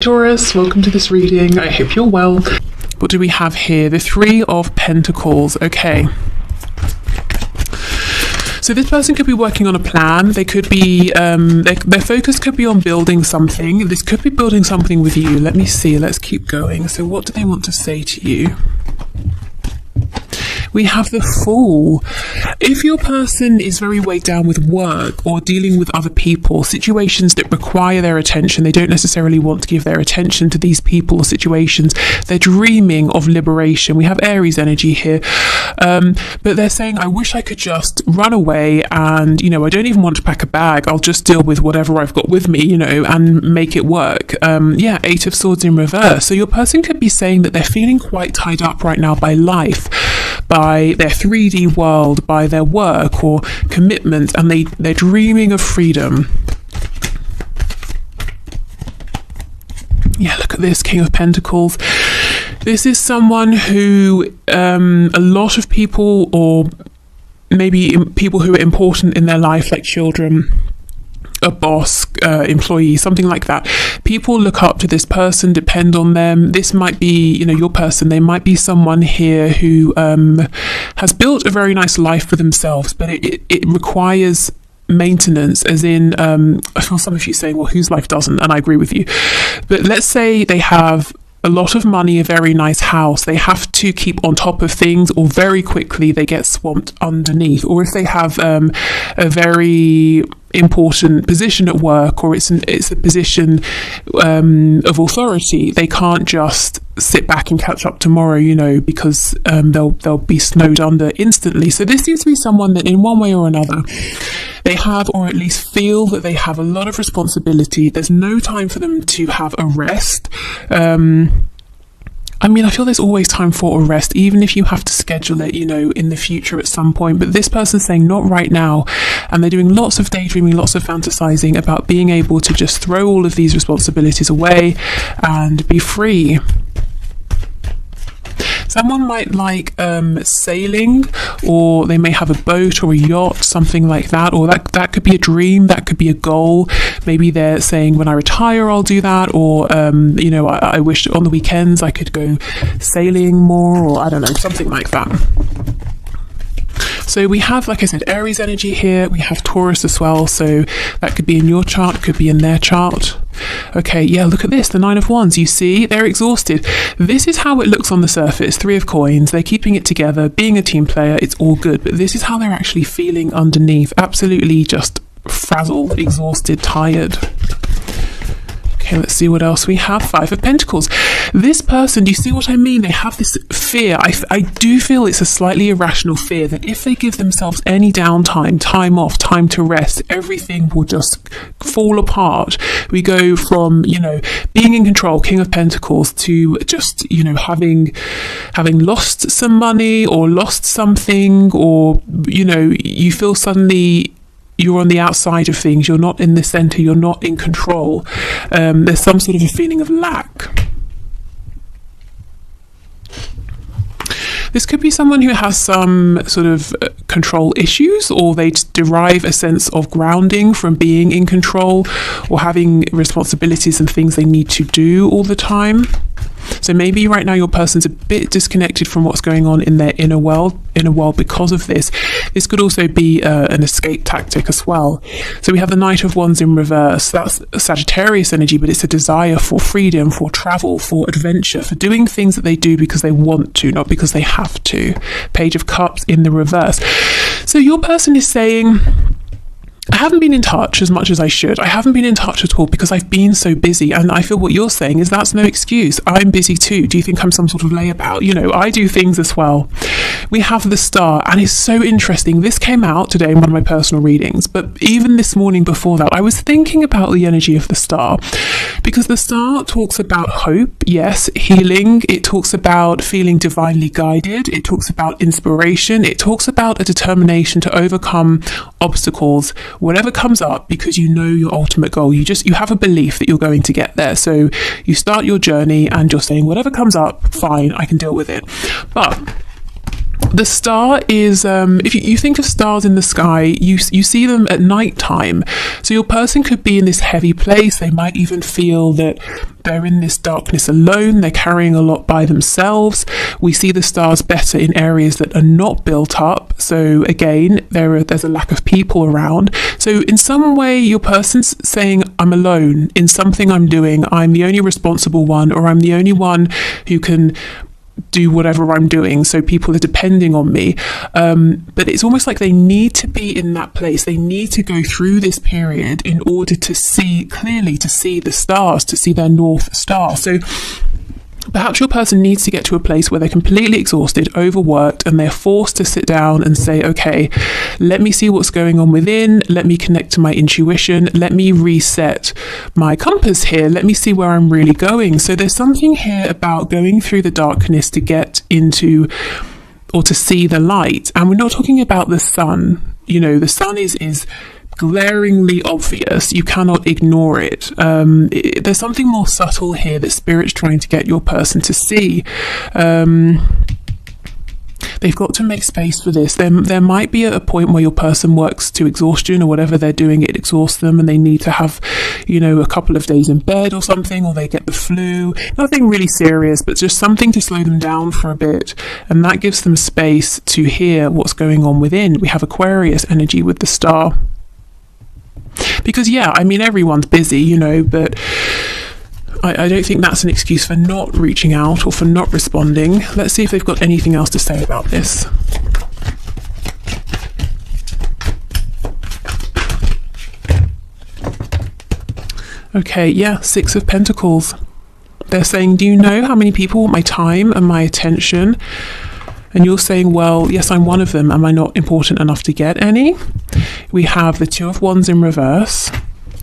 Taurus, welcome to this reading. I hope you're well. What do we have here? The Three of Pentacles. Okay. So this person could be working on a plan. They could be, their focus could be on building something. This could be building something with you. Let me see. Let's keep going. So what do they want to say to you? We have the Fool. If your person is very weighed down with work or dealing with other people, situations that require their attention, they don't necessarily want to give their attention to these people or situations. They're dreaming of liberation. We have Aries energy here. But they're saying, I wish I could just run away and, I don't even want to pack a bag. I'll just deal with whatever I've got with me, and make it work. Eight of Swords in reverse. So your person could be saying that they're feeling quite tied up right now by life, by their 3D world, by their work or commitment, and they're dreaming of freedom. Yeah, look at this, King of Pentacles. This is someone who a lot of people, or maybe people who are important in their life, like children, a boss, employee, something like that. People look up to this person, depend on them. This might be, your person. They might be someone here who has built a very nice life for themselves, but it requires maintenance, as in, I feel some of you saying, well, whose life doesn't? And I agree with you. But let's say they have a lot of money, a very nice house. They have to keep on top of things, or very quickly they get swamped underneath. Or if they have a very important position at work, or it's a position of authority, they can't just sit back and catch up tomorrow, because they'll be snowed under instantly. So this seems to be someone that in one way or another they have, or at least feel that they have a lot of responsibility. There's no time for them to have a rest. I feel there's always time for a rest, even if you have to schedule it, in the future at some point. But this person's saying not right now. And they're doing lots of daydreaming, lots of fantasizing about being able to just throw all of these responsibilities away and be free. Someone might like sailing, or they may have a boat or a yacht, something like that, or that could be a dream, that could be a goal. Maybe they're saying, when I retire, I'll do that, or I wish on the weekends I could go sailing more, or I don't know, something like that. So we have, like I said, Aries energy here. We have Taurus as well. So that could be in your chart, could be in their chart. Okay, yeah, look at this, the Nine of Wands. You see, they're exhausted. This is how it looks on the surface. Three of Coins. They're keeping it together, being a team player. It's all good. But this is how they're actually feeling underneath. Absolutely just frazzled, exhausted, tired. Okay, let's see what else we have. Five of Pentacles. This person, do you see what I mean? They have this fear. I do feel it's a slightly irrational fear that if they give themselves any downtime, time off, time to rest, everything will just fall apart. We go from, being in control, King of Pentacles, to just, having lost some money or lost something, or, you feel suddenly you're on the outside of things, you're not in the center, you're not in control. There's some sort of a feeling of lack. This could be someone who has some sort of control issues, or they derive a sense of grounding from being in control or having responsibilities and things they need to do all the time. So maybe right now your person's a bit disconnected from what's going on in their inner world because of this. This could also be an escape tactic as well. So we have the Knight of Wands in reverse. That's Sagittarius energy, but it's a desire for freedom, for travel, for adventure, for doing things that they do because they want to, not because they have to. Page of Cups in the reverse. So your person is saying, I haven't been in touch as much as I should. I haven't been in touch at all because I've been so busy. And I feel what you're saying is that's no excuse. I'm busy too. Do you think I'm some sort of layabout? I do things as well. We have the Star, and it's so interesting. This came out today in one of my personal readings, but even this morning before that, I was thinking about the energy of the Star, because the Star talks about hope, yes, healing. It talks about feeling divinely guided. It talks about inspiration. It talks about a determination to overcome obstacles, whatever comes up, because you know your ultimate goal. You have a belief that you're going to get there. So you start your journey and you're saying, whatever comes up, fine, I can deal with it. But The star is, if you think of stars in the sky, you see them at night time. So your person could be in this heavy place. They might even feel that they're in this darkness alone. They're carrying a lot by themselves. We see the stars better in areas that are not built up. So again, there's a lack of people around. So in some way, your person's saying, I'm alone in something I'm doing. I'm the only responsible one, or I'm the only one who can do whatever I'm doing, so people are depending on me, but it's almost like they need to be in that place. They need to go through this period in order to see clearly, to see the stars, to see their North Star. So perhaps your person needs to get to a place where they're completely exhausted, overworked, and they're forced to sit down and say, okay, let me see what's going on within. Let me connect to my intuition. Let me reset my compass here. Let me see where I'm really going. So there's something here about going through the darkness to get into or to see the light. And we're not talking about the sun. You know, the sun is glaringly obvious. You cannot ignore it. There's something more subtle here that Spirit's trying to get your person to see. They've got to make space for this. There might be a point where your person works to exhaustion, or whatever they're doing, it exhausts them, and they need to have, you know, a couple of days in bed or something, or they get the flu. Nothing really serious, but just something to slow them down for a bit. And that gives them space to hear what's going on within. We have Aquarius energy with the star. Because, yeah, I mean, everyone's busy, you know, but I don't think that's an excuse for not reaching out or for not responding. Let's see if they've got anything else to say about this. Okay, yeah, Six of Pentacles. They're saying, do you know how many people want my time and my attention? And you're saying, well, yes, I'm one of them. Am I not important enough to get any? We have the Two of Wands in reverse,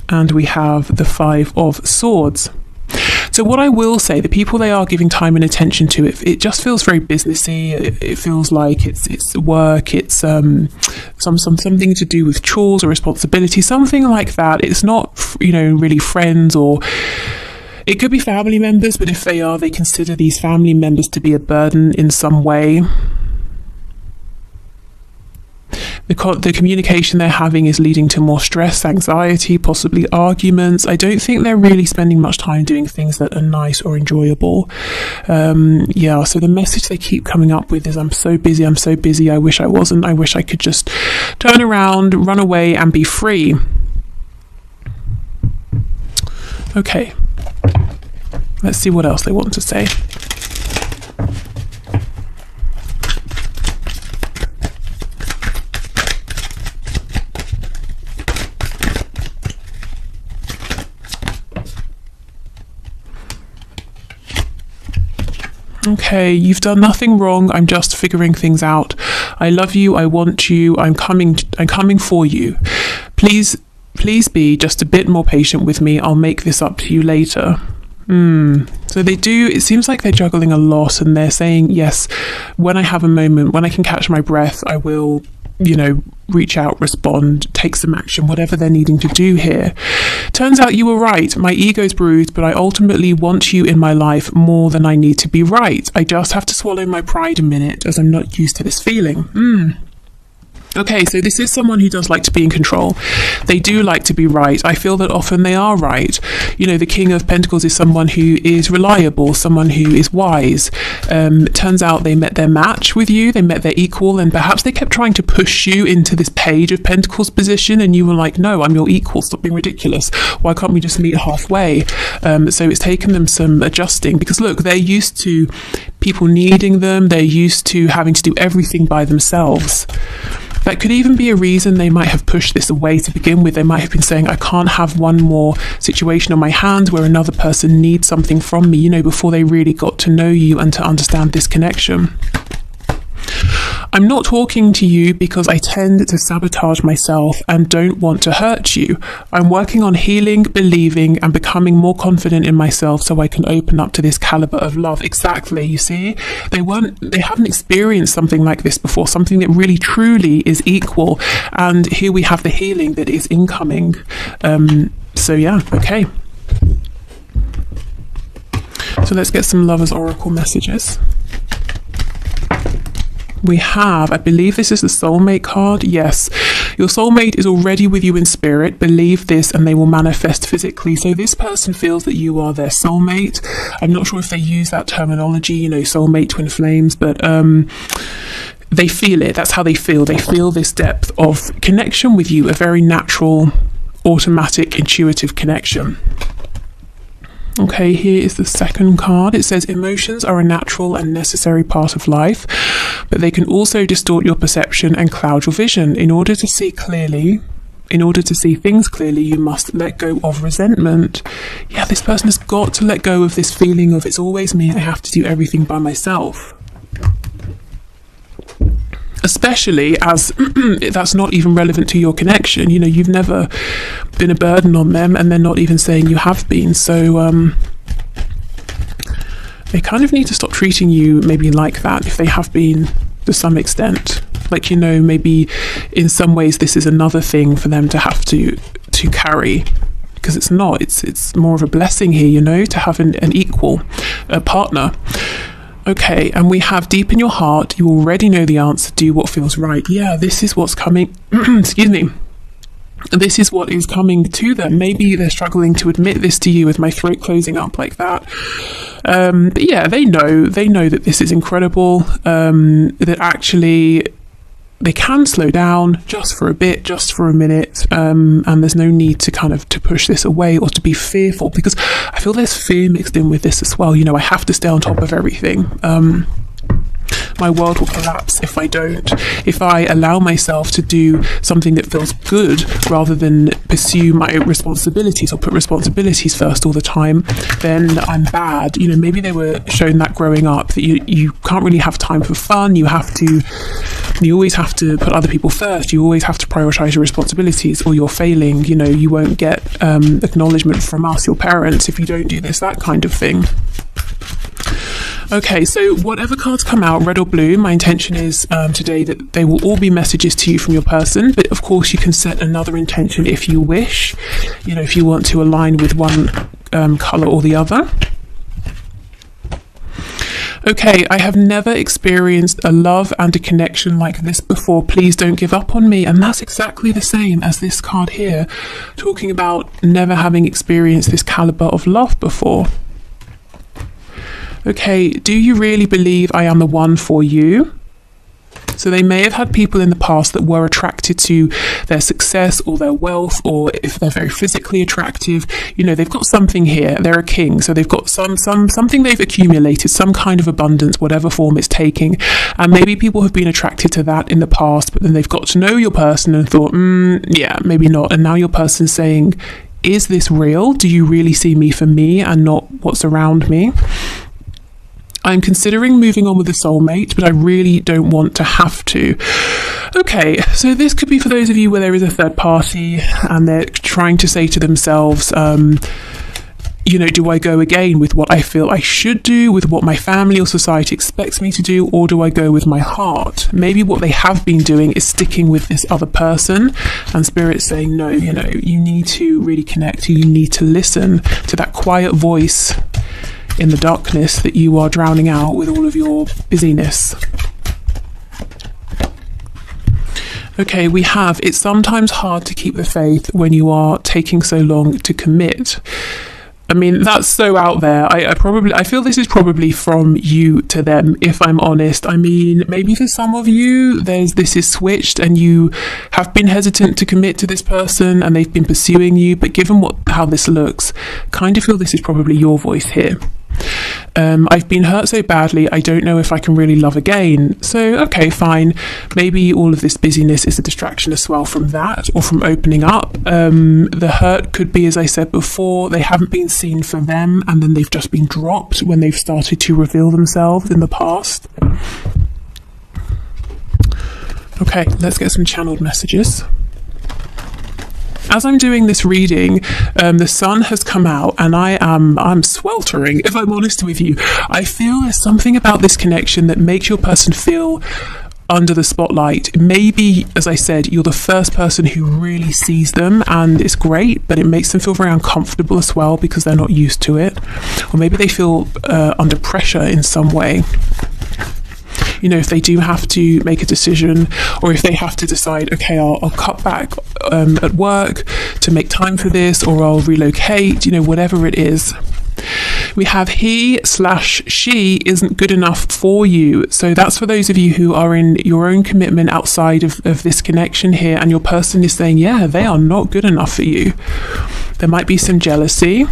and we have the Five of Swords. So what I will say, the people they are giving time and attention to, it just feels very businessy. It feels like it's work. It's something to do with chores or responsibility, something like that. It's not, you know, really friends, or it could be family members, but if they are, they consider these family members to be a burden in some way. The communication they're having is leading to more stress, anxiety, possibly arguments. I don't think they're really spending much time doing things that are nice or enjoyable. Yeah, so the message they keep coming up with is, I'm so busy, I wish I wasn't, I wish I could just turn around, run away and be free. Okay, let's see what else they want to say. Okay, you've done nothing wrong. I'm just figuring things out. I love you. I want you. I'm coming for you. Please be just a bit more patient with me. I'll make this up to you later. So they do, it seems like they're juggling a lot, and they're saying, yes, when I have a moment, when I can catch my breath, I will, you know, reach out, respond, take some action, whatever they're needing to do here. Turns out you were right. My ego's bruised, but I ultimately want you in my life more than I need to be right. I just have to swallow my pride a minute, as I'm not used to this feeling. Okay, so this is someone who does like to be in control. They do like to be right. I feel that often they are right. You know, the King of Pentacles is someone who is reliable, someone who is wise. It turns out they met their match with you, they met their equal, and perhaps they kept trying to push you into this Page of Pentacles position, and you were like, no, I'm your equal, stop being ridiculous. Why can't we just meet halfway? So it's taken them some adjusting, because look, they're used to people needing them. They're used to having to do everything by themselves. That could even be a reason they might have pushed this away to begin with. They might have been saying, I can't have one more situation on my hands where another person needs something from me, you know, before they really got to know you and to understand this connection. I'm not talking to you because I tend to sabotage myself and don't want to hurt you. I'm working on healing, believing, and becoming more confident in myself so I can open up to this caliber of love. Exactly, you see? They haven't experienced something like this before, something that really truly is equal. And here we have the healing that is incoming. So yeah, okay. So let's get some Lovers Oracle messages. We have, I believe this is the soulmate card. Yes, your soulmate is already with you in spirit. Believe this and they will manifest physically. So this person feels that you are their soulmate. I'm not sure if they use that terminology, you know, soulmate, twin flames, but they feel it. That's how they feel. They feel this depth of connection with you, a very natural, automatic, intuitive connection. Okay, here is the second card. It says emotions are a natural and necessary part of life, but they can also distort your perception and cloud your vision. In order to see clearly, in order to see things clearly, you must let go of resentment. Yeah, this person has got to let go of this feeling of it's always me, I have to do everything by myself. Especially as that's not even relevant to your connection. You know, you've never been a burden on them and they're not even saying you have been. So they kind of need to stop treating you maybe like that if they have been to some extent. Like, you know, maybe in some ways this is another thing for them to have to carry, because it's not. It's more of a blessing here, you know, to have an equal partner. Okay, and we have deep in your heart, you already know the answer, do what feels right. Yeah, this is what's coming, excuse me, this is what is coming to them. Maybe they're struggling to admit this to you with my throat closing up like that. But yeah, they know that this is incredible, that actually they can slow down just for a bit, just for a minute, and there's no need to kind of to push this away or to be fearful, because I feel there's fear mixed in with this as well. You know, I have to stay on top of everything. My world will collapse if I don't. If I allow myself to do something that feels good rather than pursue my responsibilities or put responsibilities first all the time, then I'm bad. You know, maybe they were shown that growing up, that you can't really have time for fun. You always have to put other people first. You always have to prioritize your responsibilities or you're failing. You know, you won't get acknowledgement from us, your parents, if you don't do this, that kind of thing. Okay, so whatever cards come out, red or blue, my intention is today that they will all be messages to you from your person, but of course you can set another intention if you wish, you know, if you want to align with one colour or the other. Okay, I have never experienced a love and a connection like this before. Please don't give up on me. And that's exactly the same as this card here, talking about never having experienced this calibre of love before. Okay, do you really believe I am the one for you? So they may have had people in the past that were attracted to their success or their wealth, or if they're very physically attractive, you know, they've got something here. They're a king, so they've got something they've accumulated, some kind of abundance, whatever form it's taking. And maybe people have been attracted to that in the past, but then they've got to know your person and thought, yeah, maybe not. And now your person's saying, is this real? Do you really see me for me and not what's around me? I'm considering moving on with a soulmate, but I really don't want to have to. Okay, so this could be for those of you where there is a third party and they're trying to say to themselves, you know, do I go again with what I feel I should do, with what my family or society expects me to do, or do I go with my heart? Maybe what they have been doing is sticking with this other person, and Spirit's saying, no, you know, you need to really connect, you need to listen to that quiet voice in the darkness that you are drowning out with all of your busyness. Okay, we have, it's sometimes hard to keep the faith when you are taking so long to commit. I mean, that's so out there. I feel this is probably from you to them, if I'm honest. I mean, maybe for some of you, this is switched and you have been hesitant to commit to this person and they've been pursuing you. But given how this looks, kind of feel this is probably your voice here. I've been hurt so badly, I don't know if I can really love again. So, okay, fine. Maybe all of this busyness is a distraction as well from that, or from opening up. The hurt could be, as I said before, they haven't been seen for them, and then they've just been dropped when they've started to reveal themselves in the past. Okay, let's get some channeled messages. As I'm doing this reading, the sun has come out and I'm sweltering, if I'm honest with you. I feel there's something about this connection that makes your person feel under the spotlight. Maybe, as I said, you're the first person who really sees them and it's great, but it makes them feel very uncomfortable as well because they're not used to it. Or maybe they feel under pressure in some way. you know, if they do have to make a decision, or if they have to decide, okay, I'll cut back at work to make time for this, or I'll relocate, you know, whatever it is. We have he/she isn't good enough for you. So that's for those of you who are in your own commitment outside of this connection here, and your person is saying, yeah, they are not good enough for you. There might be some jealousy.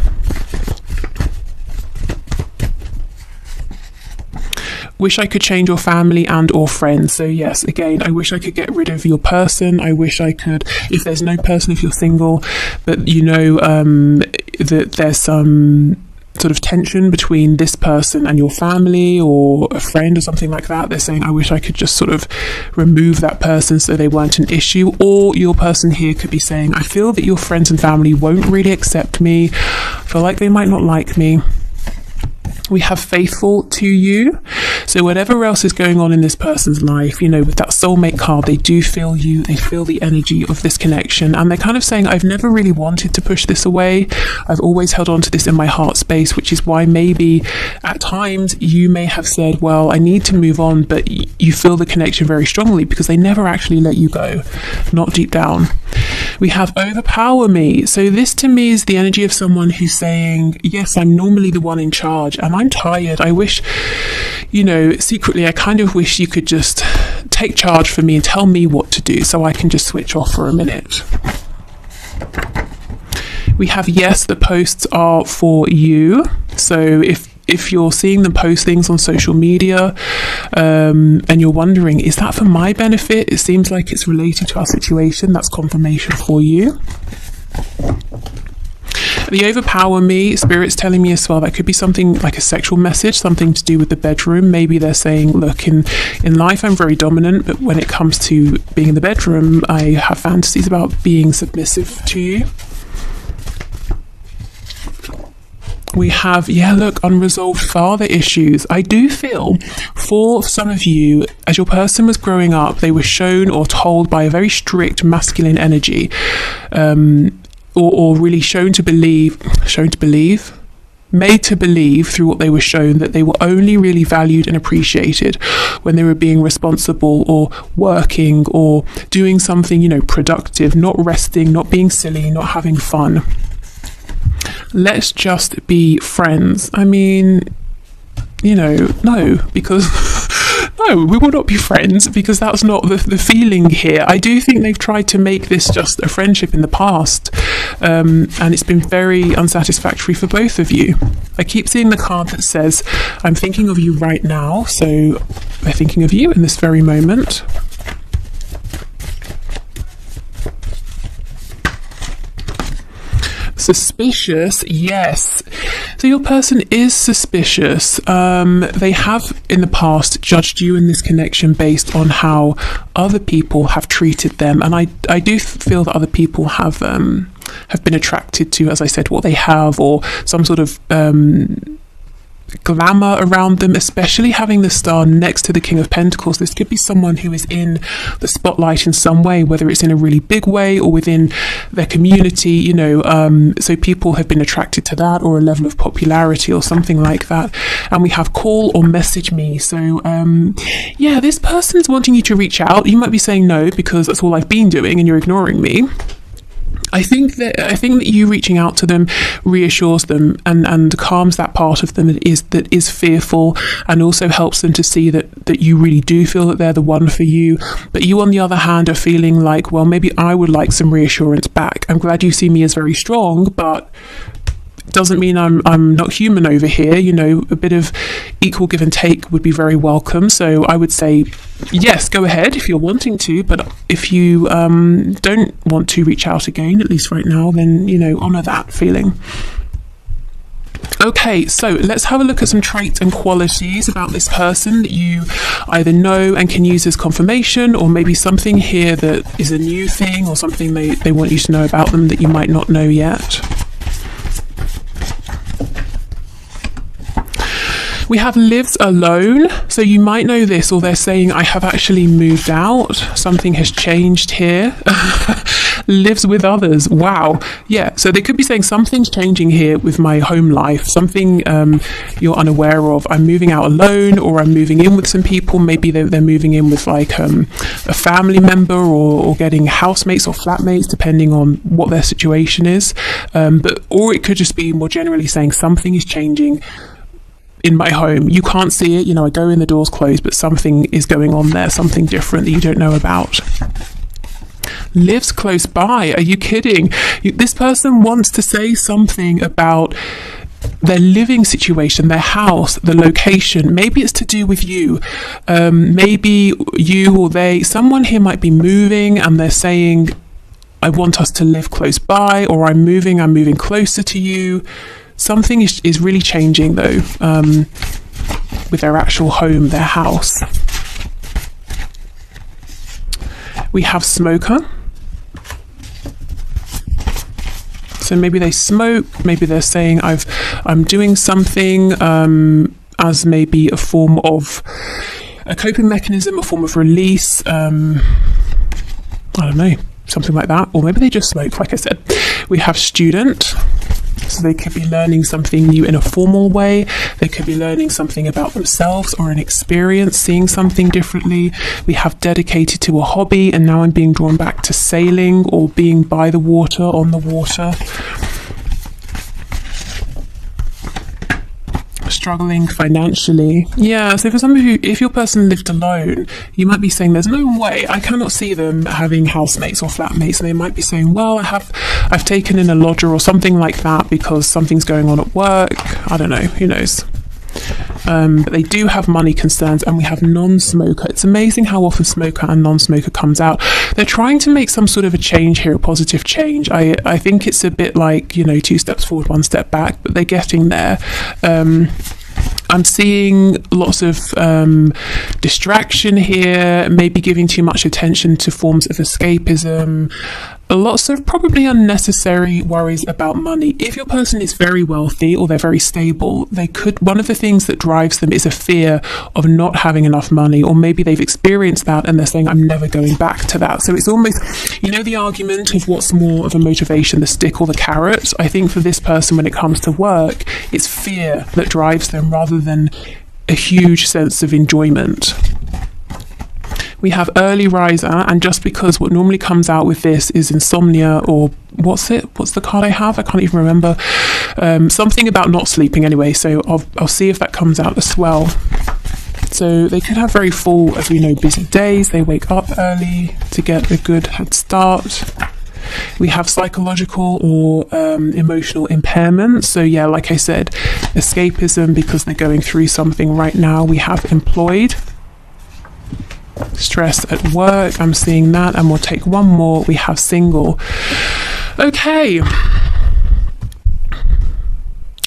Wish I could change your family and or friends. So yes, again, I wish I could get rid of your person. I wish I could, if there's no person, if you're single, but you know that there's some sort of tension between this person and your family or a friend or something like that. They're saying, I wish I could just sort of remove that person so they weren't an issue. Or your person here could be saying, I feel that your friends and family won't really accept me. I feel like they might not like me. We have faithful to you. So whatever else is going on in this person's life, you know, with that soulmate card, they do feel you, they feel the energy of this connection, and they're kind of saying, I've never really wanted to push this away. I've always held on to this in my heart space, which is why maybe at times you may have said, well, I need to move on, but you feel the connection very strongly because they never actually let you go, not deep down. We have overpower me. So this to me is the energy of someone who's saying, yes, I'm normally the one in charge and I'm tired. I wish, you know, secretly, I kind of wish you could just take charge for me and tell me what to do so I can just switch off for a minute. We have yes, the posts are for you. So if you're seeing them post things on social media and you're wondering, is that for my benefit? It seems like it's related to our situation. That's confirmation for you. The overpower me, Spirit's telling me as well, that could be something like a sexual message, something to do with the bedroom. Maybe they're saying, look, in life I'm very dominant, but when it comes to being in the bedroom, I have fantasies about being submissive to you. We have, yeah, look, unresolved father issues. I do feel for some of you, as your person was growing up, they were shown or told by a very strict masculine energy, or really made to believe through what they were shown that they were only really valued and appreciated when they were being responsible or working or doing something, you know, productive, not resting, not being silly, not having fun. Let's just be friends. I mean, you know, no, because no, we will not be friends because that's not the feeling here. I do think they've tried to make this just a friendship in the past, and it's been very unsatisfactory for both of you. I keep seeing the card that says, I'm thinking of you right now. So they're thinking of you in this very moment. Suspicious, yes. So your person is suspicious. They have in the past judged you in this connection based on how other people have treated them, and I do feel that other people have been attracted to, as I said, what they have, or some sort of glamour around them, especially having the star next to the King of Pentacles. This could be someone who is in the spotlight in some way, whether it's in a really big way or within their community, you know, so people have been attracted to that, or a level of popularity or something like that. And we have call or message me. So yeah, this person's wanting you to reach out. You might be saying no because that's all I've been doing and you're ignoring me. I think that you reaching out to them reassures them and calms that part of them that is fearful, and also helps them to see that you really do feel that they're the one for you. But you, on the other hand, are feeling like, well, maybe I would like some reassurance back. I'm glad you see me as very strong, but doesn't mean I'm not human over here. You know, a bit of equal give and take would be very welcome. So I would say, yes, go ahead if you're wanting to, but if you don't want to reach out again, at least right now, then, you know, honor that feeling. Okay, so let's have a look at some traits and qualities about this person that you either know and can use as confirmation, or maybe something here that is a new thing or something they want you to know about them that you might not know yet. We have lives alone. So you might know this, or they're saying, I have actually moved out. Something has changed here. Lives with others. Wow. Yeah. So they could be saying something's changing here with my home life, something you're unaware of. I'm moving out alone, or I'm moving in with some people. Maybe they're moving in with like a family member, or getting housemates or flatmates, depending on what their situation is. Or it could just be more generally saying something is changing in my home. You can't see it, I go in, the door's closed, but something is going on there, something different that you don't know about. Lives close by. Are you kidding? This person wants to say something about their living situation, their house, the location. Maybe it's to do with you. Maybe you or someone here might be moving, and they're saying, I want us to live close by, or I'm moving closer to you. Something is really changing though, with their actual home, their house. We have smoker. So maybe they smoke, maybe they're saying I'm doing something as maybe a form of a coping mechanism, a form of release. I don't know, something like that. Or maybe they just smoke, like I said. We have student. So they could be learning something new in a formal way. They could be learning something about themselves or an experience, seeing something differently. We have dedicated to a hobby, and now I'm being drawn back to sailing or being by the water, on the water. Struggling financially. Yeah, so for some of you, if your person lived alone, you might be saying there's no way, I cannot see them having housemates or flatmates, and they might be saying, well, I've taken in a lodger or something like that because something's going on at work. I don't know, who knows. But they do have money concerns, and we have non-smoker. It's amazing how often smoker and non-smoker comes out. They're trying to make some sort of a change here, a positive change. I think it's a bit like, 2 steps forward, 1 step back, but they're getting there. I'm seeing lots of distraction here, maybe giving too much attention to forms of escapism, lots of probably unnecessary worries about money. If your person is very wealthy or they're very stable, one of the things that drives them is a fear of not having enough money, or maybe they've experienced that and they're saying, I'm never going back to that. So it's almost, the argument of what's more of a motivation, the stick or the carrot. I think for this person, when it comes to work, it's fear that drives them rather than a huge sense of enjoyment. We have early riser, and just because what normally comes out with this is insomnia, or what's the card I have? I can't even remember. Something about not sleeping anyway, so I'll see if that comes out as well. So they could have very full, as we know, busy days. They wake up early to get a good head start. We have psychological or emotional impairment. So yeah, like I said, escapism because they're going through something right now. We have employed. Stress at work, I'm seeing that, and we'll take one more. We have single. Okay.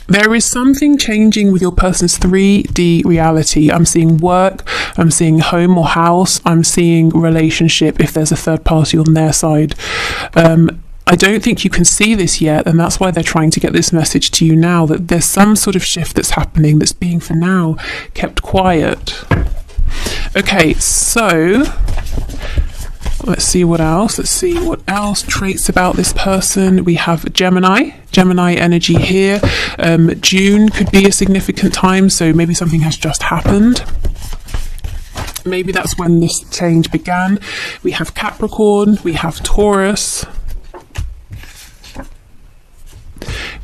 There is something changing with your person's 3D reality. I'm seeing work, I'm seeing home or house, I'm seeing relationship if there's a third party on their side. I don't think you can see this yet, and that's why they're trying to get this message to you now, that there's some sort of shift that's happening that's being, for now, kept quiet. Okay, so let's see what else. Traits about this person. We have Gemini energy here. June could be a significant time, so maybe something has just happened. Maybe that's when this change began. We have Capricorn, we have Taurus.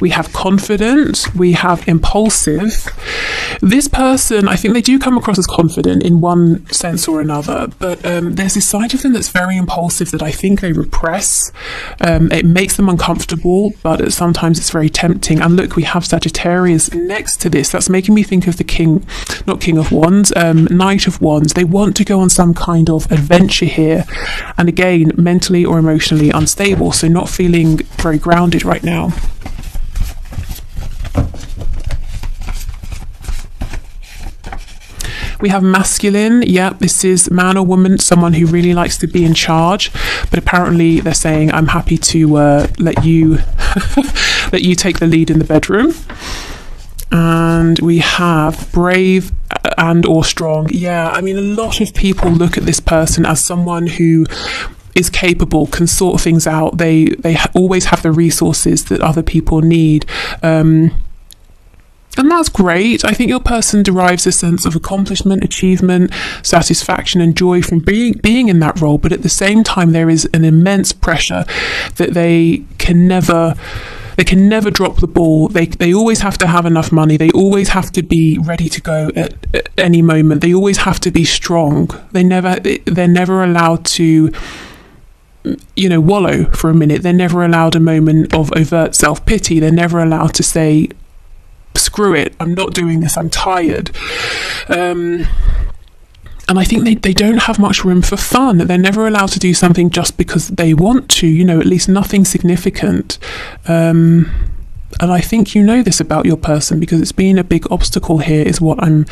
We have confident, we have impulsive. This person, I think they do come across as confident in one sense or another, but there's this side of them that's very impulsive that I think they repress. It makes them uncomfortable, but sometimes it's very tempting. And look, we have Sagittarius next to this. That's making me think of the King of Wands, Knight of Wands. They want to go on some kind of adventure here. And again, mentally or emotionally unstable, so not feeling very grounded right now. We have masculine. Yeah, this is man or woman, someone who really likes to be in charge, but apparently they're saying, I'm happy to let you let you take the lead in the bedroom. And we have brave and or strong. Yeah, I mean, a lot of people look at this person as someone who is capable, can sort things out. They always have the resources that other people need. And that's great. I think your person derives a sense of accomplishment, achievement, satisfaction, and joy from being in that role. But at the same time, there is an immense pressure that they can never drop the ball. They always have to have enough money. They always have to be ready to go at any moment. They always have to be strong. They're never allowed to, wallow for a minute. They're never allowed a moment of overt self-pity. They're never allowed to say, screw it, I'm not doing this, I'm tired. And I think they don't have much room for fun. They're never allowed to do something just because they want to, at least nothing significant. And I think this about your person, because it's been a big obstacle here, is what I'm